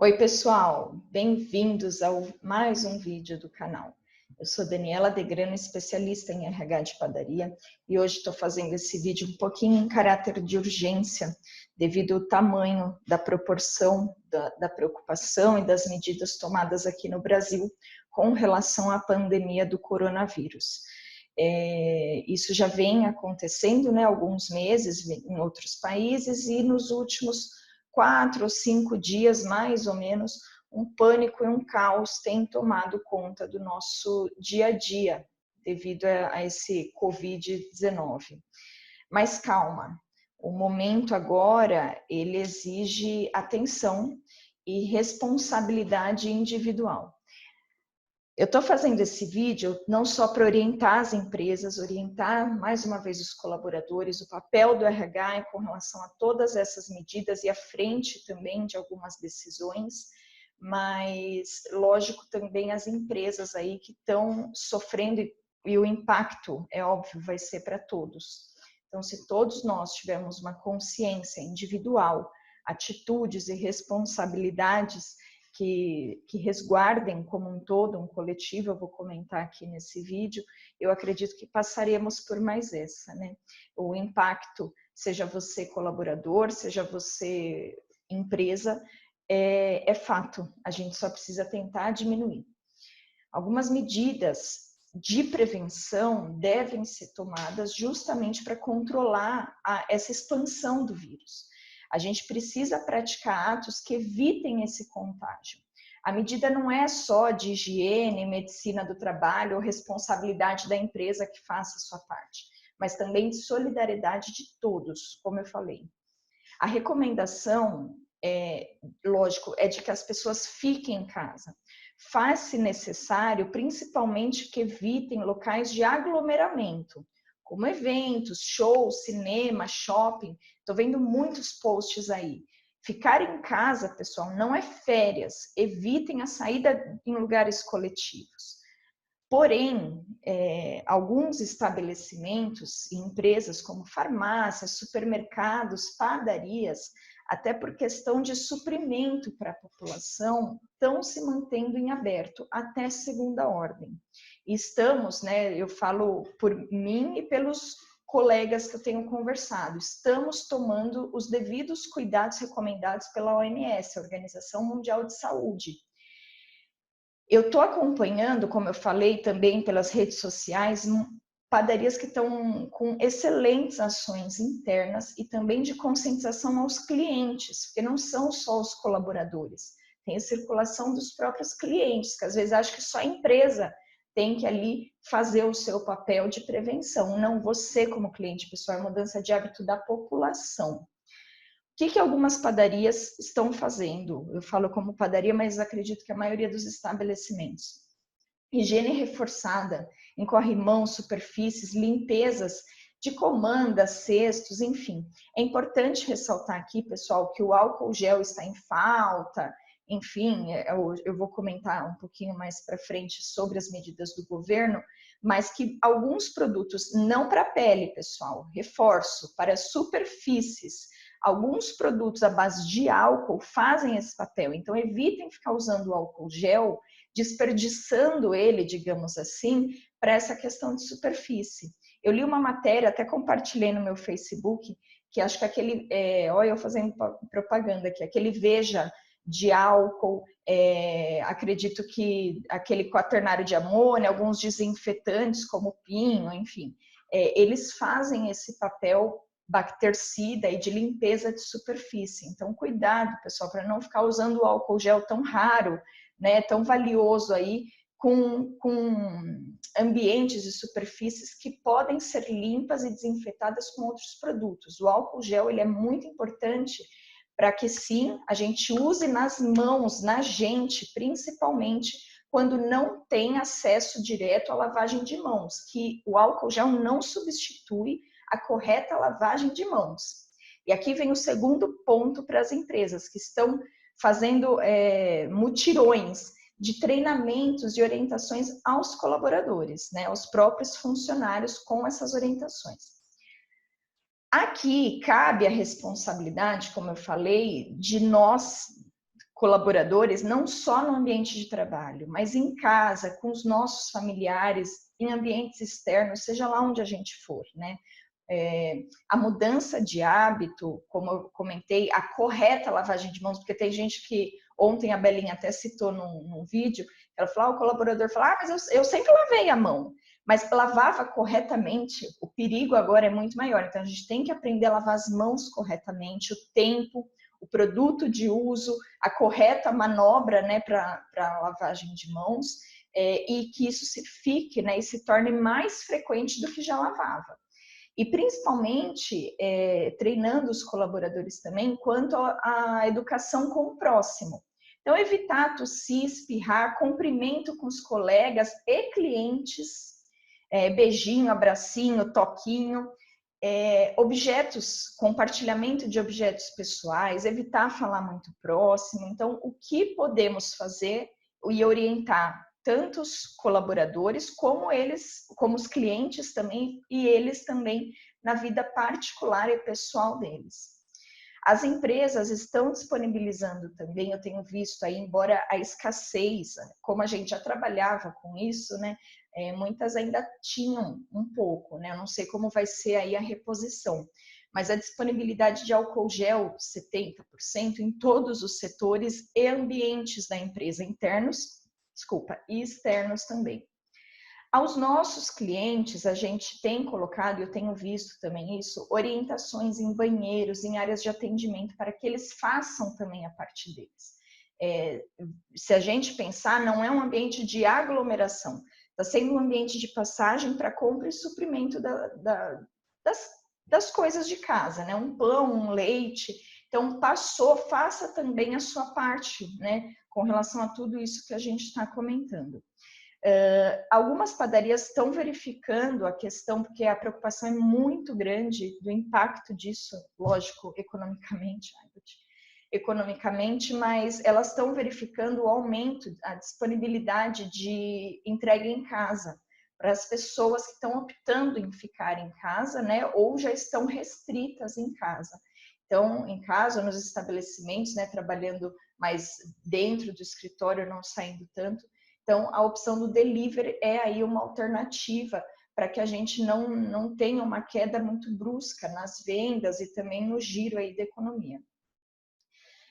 Oi, pessoal, bem-vindos a mais um vídeo do canal. Eu sou Daniela Degrano, especialista em RH de padaria, e hoje estou fazendo esse vídeo um pouquinho em caráter de urgência, devido ao tamanho da proporção da preocupação e das medidas tomadas aqui no Brasil com relação à pandemia do coronavírus. Isso já vem acontecendo, há alguns meses em outros países, e nos últimos 4 ou 5 dias, mais ou menos, um pânico e um caos têm tomado conta do nosso dia a dia, devido a esse Covid-19. Mas calma, o momento agora, ele exige atenção e responsabilidade individual. Eu estou fazendo esse vídeo não só para orientar as empresas, orientar mais uma vez os colaboradores, o papel do RH com relação a todas essas medidas e à frente também de algumas decisões, mas lógico também as empresas aí que estão sofrendo e o impacto, é óbvio, vai ser para todos. Então, se todos nós tivermos uma consciência individual, atitudes e responsabilidades que resguardem como um todo, um coletivo, eu vou comentar aqui nesse vídeo, eu acredito que passaremos por mais essa, O impacto, seja você colaborador, seja você empresa, é fato, a gente só precisa tentar diminuir. Algumas medidas de prevenção devem ser tomadas justamente para controlar essa expansão do vírus. A gente precisa praticar atos que evitem esse contágio. A medida não é só de higiene, medicina do trabalho ou responsabilidade da empresa que faça a sua parte, mas também de solidariedade de todos, como eu falei. A recomendação, lógico, é de que as pessoas fiquem em casa. Faz-se necessário, principalmente, que evitem locais de aglomeramento, como eventos, shows, cinema, shopping. Estou vendo muitos posts aí. Ficar em casa, pessoal, não é férias. Evitem a saída em lugares coletivos. Porém, alguns estabelecimentos e empresas como farmácias, supermercados, padarias, até por questão de suprimento para a população, estão se mantendo em aberto até segunda ordem. E estamos, eu falo por mim e pelos colegas que eu tenho conversado, estamos tomando os devidos cuidados recomendados pela OMS, a Organização Mundial de Saúde. Eu estou acompanhando, como eu falei também pelas redes sociais, padarias que estão com excelentes ações internas e também de conscientização aos clientes, porque não são só os colaboradores, tem a circulação dos próprios clientes, que às vezes acham que só a empresa tem que ali fazer o seu papel de prevenção, não você como cliente, pessoal, é mudança de hábito da população. O que algumas padarias estão fazendo? Eu falo como padaria, mas acredito que a maioria dos estabelecimentos. Higiene reforçada, em corrimão, superfícies, limpezas de comandas, cestos, enfim. É importante ressaltar aqui, pessoal, que o álcool gel está em falta, enfim, eu vou comentar um pouquinho mais para frente sobre as medidas do governo, mas que alguns produtos, não para a pele, pessoal, reforço, para superfícies, alguns produtos à base de álcool fazem esse papel, então evitem ficar usando o álcool gel, desperdiçando ele, digamos assim, para essa questão de superfície. Eu li uma matéria, até compartilhei no meu Facebook, que acho que aquele, olha eu fazendo propaganda aqui, aquele Veja de álcool, acredito que aquele quaternário de amônia, alguns desinfetantes como pinho, enfim, eles fazem esse papel bactericida e de limpeza de superfície. Então, cuidado, pessoal, para não ficar usando o álcool gel tão raro, tão valioso aí, com ambientes e superfícies que podem ser limpas e desinfetadas com outros produtos. O álcool gel, ele é muito importante para que, sim, a gente use nas mãos, na gente, principalmente quando não tem acesso direto à lavagem de mãos, que o álcool gel não substitui a correta lavagem de mãos. E aqui vem o segundo ponto para as empresas que estão fazendo mutirões de treinamentos e orientações aos colaboradores, aos próprios funcionários com essas orientações. Aqui cabe a responsabilidade, como eu falei, de nós, colaboradores, não só no ambiente de trabalho, mas em casa, com os nossos familiares, em ambientes externos, seja lá onde a gente for, né? A mudança de hábito, como eu comentei, a correta lavagem de mãos, porque tem gente que, ontem a Belinha até citou num vídeo, ela falou, o colaborador falou, mas eu sempre lavei a mão, mas lavava corretamente, o perigo agora é muito maior, então a gente tem que aprender a lavar as mãos corretamente, o tempo, o produto de uso, a correta manobra, né, para lavagem de mãos, e que isso se fique, né, e se torne mais frequente do que já lavava. E principalmente treinando os colaboradores também quanto à educação com o próximo. Então, evitar tossir, espirrar, cumprimento com os colegas e clientes, beijinho, abracinho, toquinho, objetos, compartilhamento de objetos pessoais, evitar falar muito próximo. Então, o que podemos fazer e orientar tanto os colaboradores como eles, como os clientes também, e eles também na vida particular e pessoal deles. As empresas estão disponibilizando também, eu tenho visto aí, embora a escassez, como a gente já trabalhava com isso, né, muitas ainda tinham um pouco, né, eu não sei como vai ser aí a reposição, mas a disponibilidade de álcool gel, 70%, em todos os setores e ambientes da empresa, internos, e externos também. Aos nossos clientes, a gente tem colocado, eu tenho visto também isso, orientações em banheiros, em áreas de atendimento, para que eles façam também a parte deles. Se a gente pensar, não é um ambiente de aglomeração, está sendo um ambiente de passagem para compra e suprimento das coisas de casa, né? Um pão, um leite. Então, passou, faça também a sua parte, né? Com relação a tudo isso que a gente está comentando. Algumas padarias estão verificando a questão, porque a preocupação é muito grande do impacto disso, lógico, economicamente, mas elas estão verificando o aumento, a disponibilidade de entrega em casa para as pessoas que estão optando em ficar em casa, né, ou já estão restritas em casa. Então, em casa, nos estabelecimentos, né, trabalhando mais dentro do escritório, não saindo tanto. Então, a opção do delivery é aí uma alternativa para que a gente não tenha uma queda muito brusca nas vendas e também no giro aí da economia.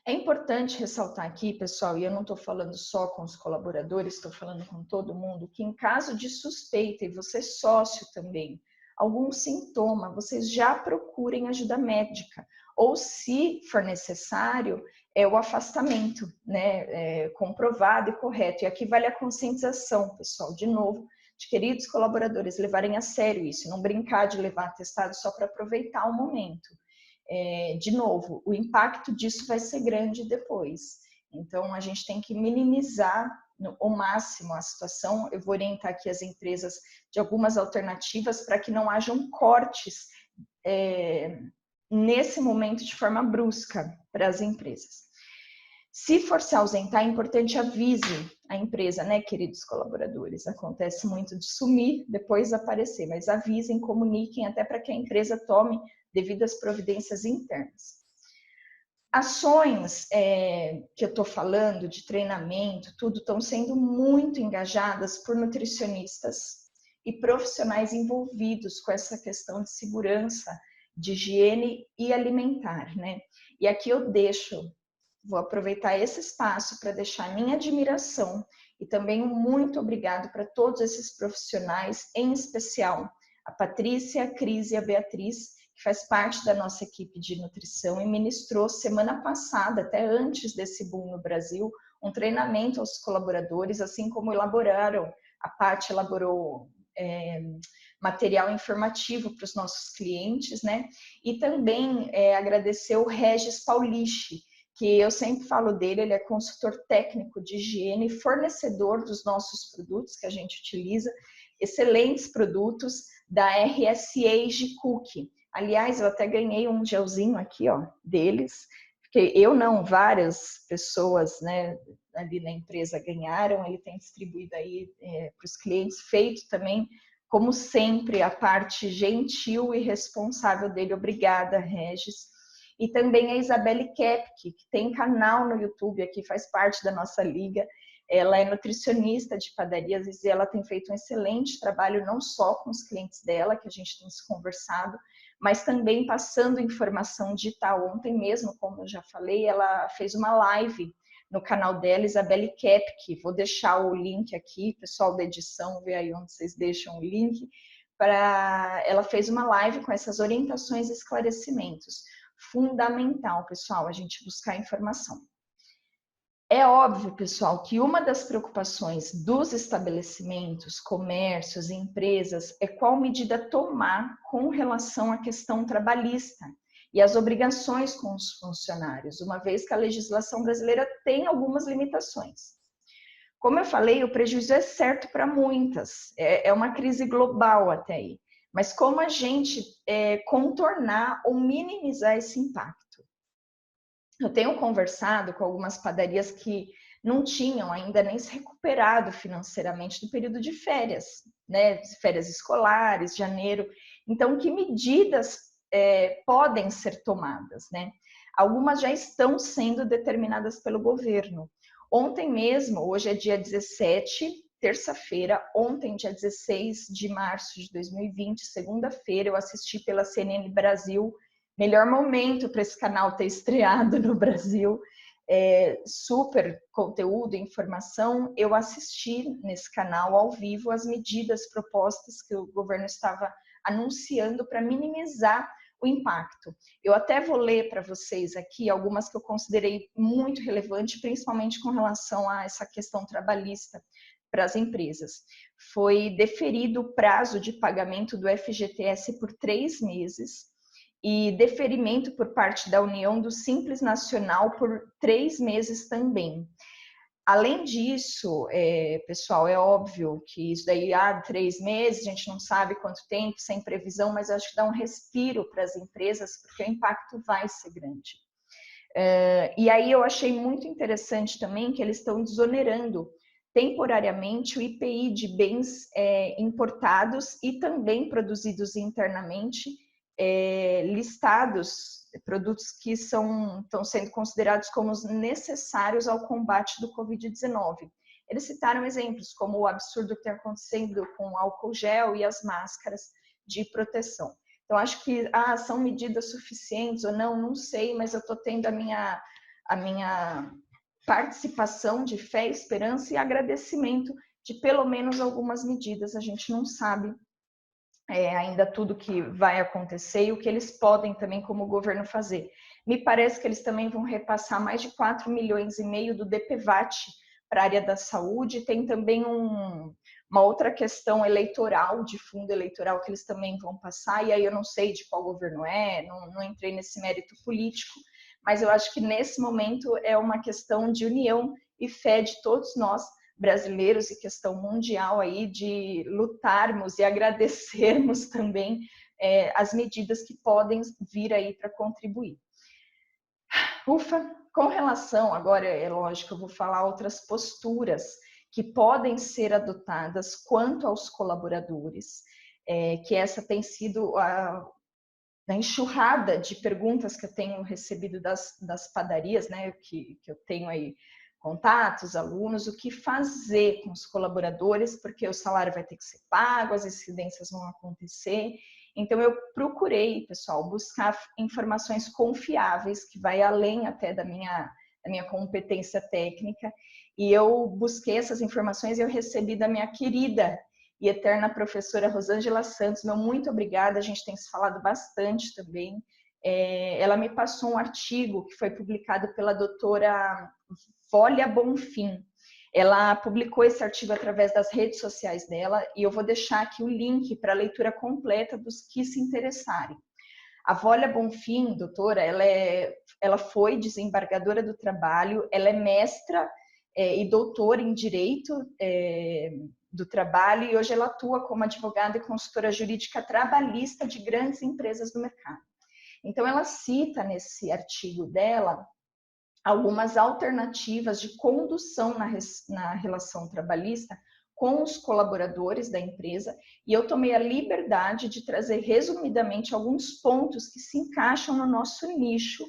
É importante ressaltar aqui, pessoal, e eu não estou falando só com os colaboradores, estou falando com todo mundo, que em caso de suspeita, e você sócio também, algum sintoma, vocês já procurem ajuda médica, ou se for necessário, o afastamento, né, comprovado e correto. E aqui vale a conscientização, pessoal, de novo, de queridos colaboradores levarem a sério isso, não brincar de levar atestado só para aproveitar o momento. De novo, o impacto disso vai ser grande depois. Então, a gente tem que minimizar ao máximo a situação. Eu vou orientar aqui as empresas de algumas alternativas para que não hajam cortes nesse momento de forma brusca para as empresas. Se for se ausentar, é importante avise a empresa, né, queridos colaboradores? Acontece muito de sumir, depois aparecer, mas avisem, comuniquem até para que a empresa tome devidas providências internas. Ações que eu estou falando, de treinamento, tudo, estão sendo muito engajadas por nutricionistas e profissionais envolvidos com essa questão de segurança, de higiene e alimentar, né? E aqui eu vou aproveitar esse espaço para deixar a minha admiração e também um muito obrigado para todos esses profissionais, em especial a Patrícia, a Cris e a Beatriz, que faz parte da nossa equipe de nutrição e ministrou semana passada, até antes desse boom no Brasil, um treinamento aos colaboradores, assim como a Paty elaborou material informativo para os nossos clientes, né? E também agradecer o Regis Paulici, que eu sempre falo dele, ele é consultor técnico de higiene, fornecedor dos nossos produtos que a gente utiliza, excelentes produtos da RSA Cook. Aliás, eu até ganhei um gelzinho aqui, ó, deles, porque eu não, várias pessoas, né, ali na empresa ganharam, ele tem distribuído aí para os clientes, feito também, como sempre, a parte gentil e responsável dele. Obrigada, Regis. e também a Isabelle Kepke, que tem canal no YouTube aqui, faz parte da nossa liga. Ela é nutricionista de padarias e ela tem feito um excelente trabalho, não só com os clientes dela, que a gente tem se conversado, mas também passando informação digital. Ontem mesmo, como eu já falei, ela fez uma live no canal dela, Isabelle Kepke. Vou deixar o link aqui, pessoal da edição, vê aí onde vocês deixam o link. Ela fez uma live com essas orientações e esclarecimentos. Fundamental, pessoal, a gente buscar informação. É óbvio, pessoal, que uma das preocupações dos estabelecimentos, comércios e empresas é qual medida tomar com relação à questão trabalhista e as obrigações com os funcionários, uma vez que a legislação brasileira tem algumas limitações. Como eu falei, o prejuízo é certo para muitas, é uma crise global até aí, mas como a gente contornar ou minimizar esse impacto? Eu tenho conversado com algumas padarias que não tinham ainda nem se recuperado financeiramente do período de férias, né? Férias escolares, janeiro. Então, que medidas podem ser tomadas, né? Algumas já estão sendo determinadas pelo governo. Ontem mesmo, hoje é dia 17, terça-feira, ontem, dia 16 de março de 2020, segunda-feira, eu assisti pela CNN Brasil. Melhor momento para esse canal ter estreado no Brasil. Super conteúdo, informação. Eu assisti nesse canal ao vivo as medidas propostas que o governo estava anunciando para minimizar o impacto. Eu até vou ler para vocês aqui algumas que eu considerei muito relevantes, principalmente com relação a essa questão trabalhista para as empresas. Foi deferido o prazo de pagamento do FGTS por 3 meses, e deferimento por parte da União do Simples Nacional por 3 meses também. Além disso, pessoal, é óbvio que isso daí, 3 meses, a gente não sabe quanto tempo, sem previsão, mas acho que dá um respiro para as empresas, porque o impacto vai ser grande. E aí eu achei muito interessante também que eles estão desonerando temporariamente o IPI de bens importados e também produzidos internamente, listados, produtos que estão sendo considerados como necessários ao combate do Covid-19. Eles citaram exemplos como o absurdo que está acontecendo com o álcool gel e as máscaras de proteção. Então, acho que são medidas suficientes ou não, não sei, mas eu estou tendo a minha participação de fé, esperança e agradecimento de pelo menos algumas medidas. A gente não sabe ainda tudo que vai acontecer e o que eles podem também como governo fazer. Me parece que eles também vão repassar mais de 4,5 milhões do DPVAT para a área da saúde. Tem também uma outra questão eleitoral, de fundo eleitoral, que eles também vão passar, e aí eu não sei de qual governo não entrei nesse mérito político, mas eu acho que nesse momento é uma questão de união e fé de todos nós, brasileiros, e questão mundial aí de lutarmos e agradecermos também as medidas que podem vir aí para contribuir. Ufa, com relação, agora é lógico, eu vou falar outras posturas que podem ser adotadas quanto aos colaboradores, que essa tem sido a enxurrada de perguntas que eu tenho recebido das padarias, né, que eu tenho aí contatos, alunos, o que fazer com os colaboradores, porque o salário vai ter que ser pago, as incidências vão acontecer. Então, eu procurei, pessoal, buscar informações confiáveis, que vai além até da minha competência técnica, e eu busquei essas informações e eu recebi da minha querida e eterna professora Rosângela Santos. Meu muito obrigada, a gente tem se falado bastante também. Ela me passou um artigo que foi publicado pela doutora Vólia Bonfim. Ela publicou esse artigo através das redes sociais dela e eu vou deixar aqui o link para a leitura completa dos que se interessarem. A Vólia Bonfim, doutora, ela foi desembargadora do trabalho, ela é mestra e doutora em Direito do Trabalho e hoje ela atua como advogada e consultora jurídica trabalhista de grandes empresas do mercado. Então, ela cita nesse artigo dela algumas alternativas de condução na relação trabalhista com os colaboradores da empresa, e eu tomei a liberdade de trazer resumidamente alguns pontos que se encaixam no nosso nicho,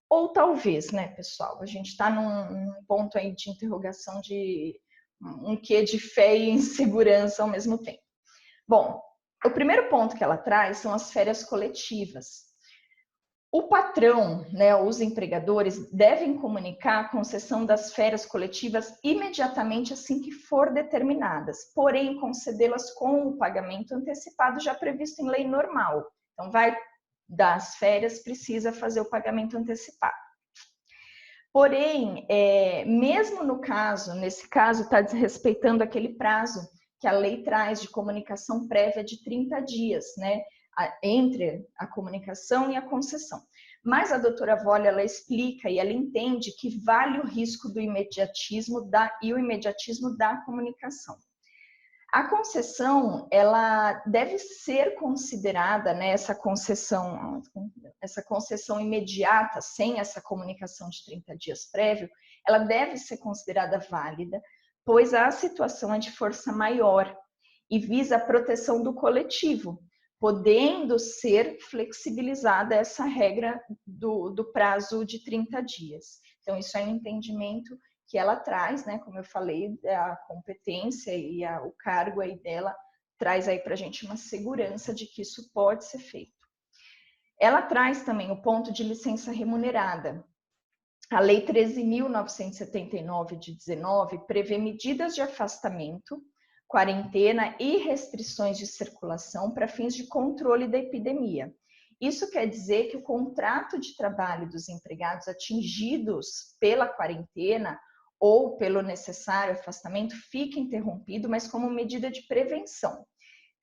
ou talvez, né, pessoal, a gente está num ponto aí de interrogação de um quê de fé e insegurança ao mesmo tempo. Bom, o primeiro ponto que ela traz são as férias coletivas. O patrão, né, os empregadores, devem comunicar a concessão das férias coletivas imediatamente assim que for determinadas, porém concedê-las com o pagamento antecipado já previsto em lei normal. Então, vai dar as férias, precisa fazer o pagamento antecipado. Porém, mesmo nesse caso, está desrespeitando aquele prazo que a lei traz de comunicação prévia de 30 dias, né? Entre a comunicação e a concessão. Mas a doutora Wolle, ela explica e ela entende que vale o risco do imediatismo e o imediatismo da comunicação. A concessão, ela deve ser considerada, né, essa concessão imediata, sem essa comunicação de 30 dias prévio, ela deve ser considerada válida, pois a situação é de força maior e visa a proteção do coletivo, podendo ser flexibilizada essa regra do prazo de 30 dias. Então, isso é um entendimento que ela traz, né? Como eu falei, a competência e o cargo aí dela traz aí para a gente uma segurança de que isso pode ser feito. Ela traz também o ponto de licença remunerada. A Lei 13.979 de 19 prevê medidas de afastamento, quarentena e restrições de circulação para fins de controle da epidemia. Isso quer dizer que o contrato de trabalho dos empregados atingidos pela quarentena ou pelo necessário afastamento fica interrompido, mas como medida de prevenção.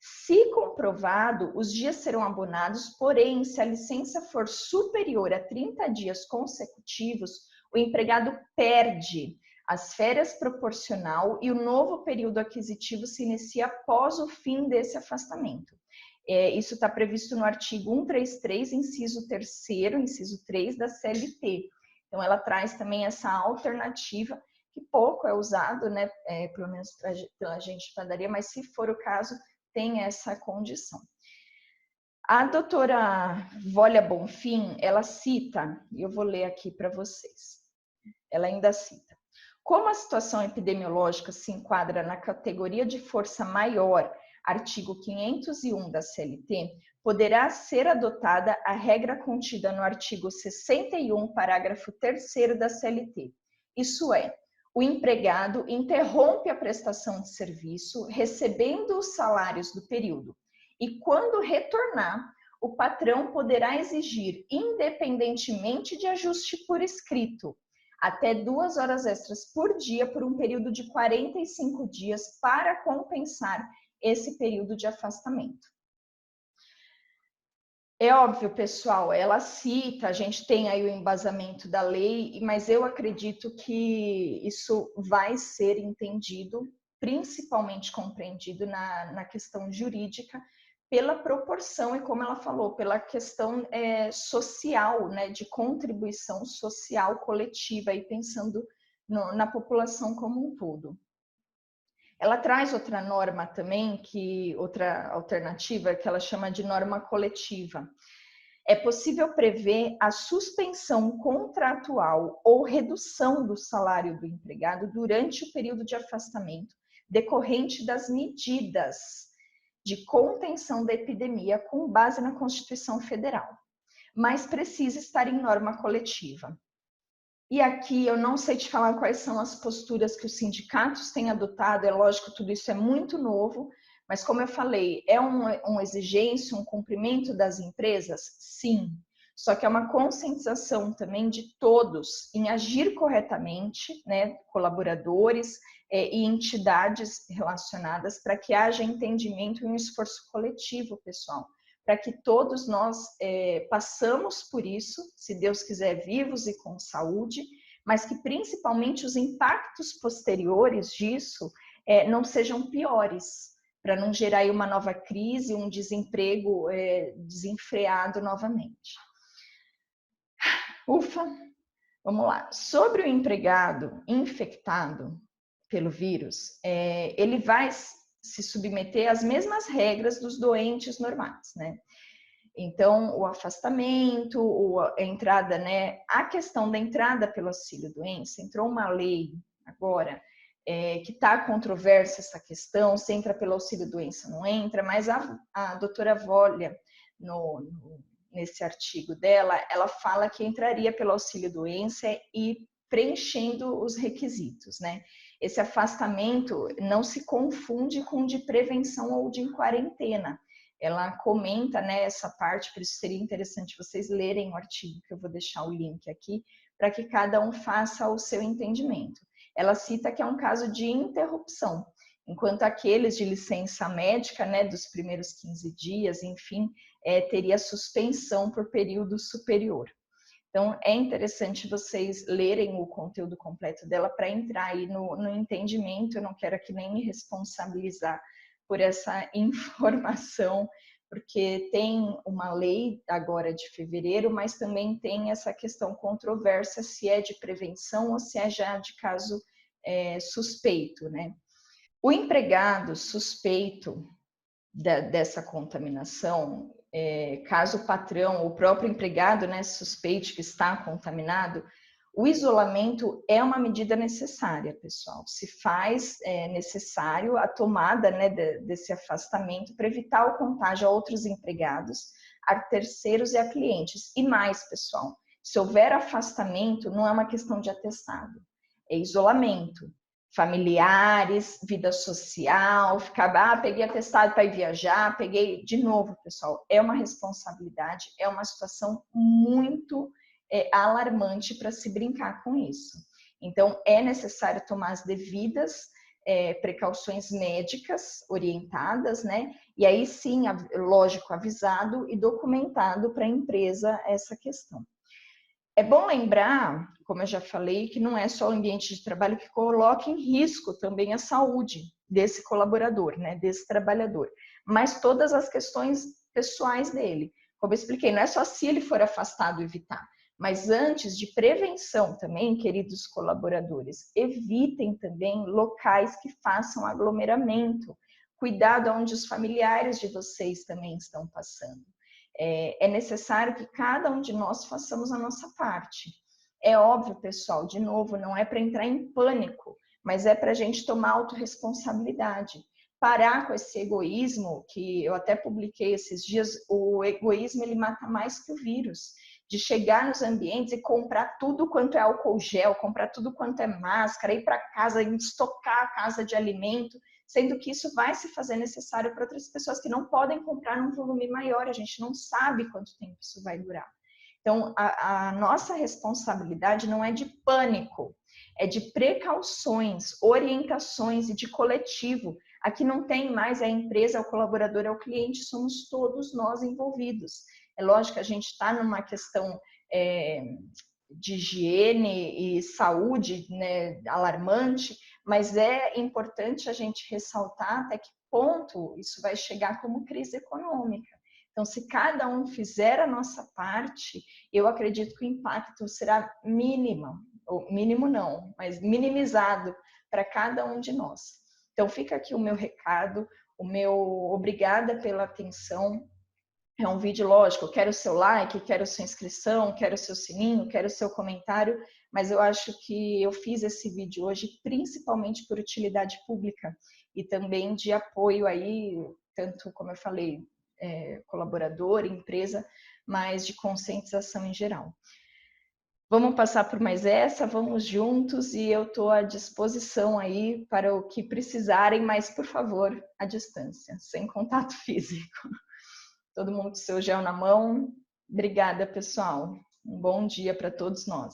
Se comprovado, os dias serão abonados, porém, se a licença for superior a 30 dias consecutivos, o empregado perde as férias proporcional e o novo período aquisitivo se inicia após o fim desse afastamento. Isso está previsto no artigo 133, inciso 3º, inciso 3 da CLT. Então, ela traz também essa alternativa, que pouco é usado, né, pelo menos pela gente de padaria, mas se for o caso, tem essa condição. A doutora Wolle Bonfim, ela cita, e eu vou ler aqui para vocês, ela ainda cita: como a situação epidemiológica se enquadra na categoria de força maior, artigo 501 da CLT, poderá ser adotada a regra contida no artigo 61, parágrafo 3º da CLT. Isso é, o empregado interrompe a prestação de serviço, recebendo os salários do período, e quando retornar, o patrão poderá exigir, independentemente de ajuste por escrito, até 2 horas extras por dia por um período de 45 dias para compensar esse período de afastamento. É óbvio, pessoal, ela cita, a gente tem aí o embasamento da lei, mas eu acredito que isso vai ser entendido, principalmente compreendido na questão jurídica, pela proporção e, como ela falou, pela questão social, né, de contribuição social coletiva, e pensando na população como um todo. Ela traz outra norma também, outra alternativa, que ela chama de norma coletiva. É possível prever a suspensão contratual ou redução do salário do empregado durante o período de afastamento decorrente das medidas de contenção da epidemia com base na Constituição Federal, mas precisa estar em norma coletiva. E aqui eu não sei te falar quais são as posturas que os sindicatos têm adotado, é lógico, tudo isso é muito novo, mas como eu falei, é uma exigência, um cumprimento das empresas? Sim, só que é uma conscientização também de todos em agir corretamente, né, colaboradores e entidades relacionadas, para que haja entendimento e um esforço coletivo, pessoal, para que todos nós passamos por isso, se Deus quiser, vivos e com saúde, mas que principalmente os impactos posteriores disso não sejam piores, para não gerar aí uma nova crise, um desemprego desenfreado novamente. Ufa, vamos lá. Sobre o empregado infectado pelo vírus, ele vai se submeter às mesmas regras dos doentes normais, né? Então, o afastamento, a entrada, né? A questão da entrada pelo auxílio-doença, entrou uma lei agora que está controversa essa questão, se entra pelo auxílio-doença não entra, mas a doutora Volha, nesse artigo dela, ela fala que entraria pelo auxílio-doença e preenchendo os requisitos, né? Esse afastamento não se confunde com de prevenção ou de quarentena. Ela comenta, né, essa parte, por isso seria interessante vocês lerem o artigo, que eu vou deixar o link aqui, para que cada um faça o seu entendimento. Ela cita que é um caso de interrupção, enquanto aqueles de licença médica, né, dos primeiros 15 dias, enfim, teria suspensão por período superior. Então, é interessante vocês lerem o conteúdo completo dela para entrar aí no entendimento. Eu não quero aqui nem me responsabilizar por essa informação, porque tem uma lei agora de fevereiro, mas também tem essa questão controversa se é de prevenção ou se é já de caso suspeito, né? O empregado suspeito dessa contaminação, caso o patrão, o próprio empregado, né, suspeite que está contaminado, o isolamento é uma medida necessária, pessoal. Se faz necessário a tomada, né, desse afastamento para evitar o contágio a outros empregados, a terceiros e a clientes. E mais, pessoal, se houver afastamento, não é uma questão de atestado, é isolamento. Familiares, vida social, ficar, peguei atestado para ir viajar, peguei de novo, pessoal, é uma responsabilidade, é uma situação muito alarmante para se brincar com isso. Então, é necessário tomar as devidas precauções médicas orientadas, né? E aí sim, lógico, avisado e documentado para a empresa essa questão. É bom lembrar, como eu já falei, que não é só o ambiente de trabalho que coloca em risco também a saúde desse colaborador, né, desse trabalhador, mas todas as questões pessoais dele. Como eu expliquei, não é só se ele for afastado evitar, mas antes de prevenção também, queridos colaboradores, evitem também locais que façam aglomeramento. Cuidado onde os familiares de vocês também estão passando. É necessário que cada um de nós façamos a nossa parte. É óbvio, pessoal, de novo, não é para entrar em pânico, mas é para a gente tomar autorresponsabilidade. Parar com esse egoísmo, que eu até publiquei esses dias, o egoísmo ele mata mais que o vírus. De chegar nos ambientes e comprar tudo quanto é álcool gel, comprar tudo quanto é máscara, ir para casa, estocar a casa de alimento, sendo que isso vai se fazer necessário para outras pessoas que não podem comprar num volume maior, a gente não sabe quanto tempo isso vai durar. Então, a nossa responsabilidade não é de pânico, é de precauções, orientações e de coletivo. Aqui não tem mais a empresa, o colaborador, é o cliente, somos todos nós envolvidos. É lógico que a gente está numa questão de higiene e saúde, né, alarmante, mas é importante a gente ressaltar até que ponto isso vai chegar como crise econômica. Então, se cada um fizer a nossa parte, eu acredito que o impacto será mínimo, ou mínimo não, mas minimizado para cada um de nós. Então, fica aqui o meu recado, o meu obrigada pela atenção. É um vídeo, lógico, eu quero o seu like, quero sua inscrição, quero o seu sininho, quero o seu comentário, mas eu acho que eu fiz esse vídeo hoje principalmente por utilidade pública e também de apoio aí, tanto, como eu falei, colaborador, empresa, mas de conscientização em geral. Vamos passar por mais essa, vamos juntos e eu estou à disposição aí para o que precisarem, mas, por favor, à distância, sem contato físico. Todo mundo com seu gel na mão. Obrigada, pessoal. Um bom dia para todos nós.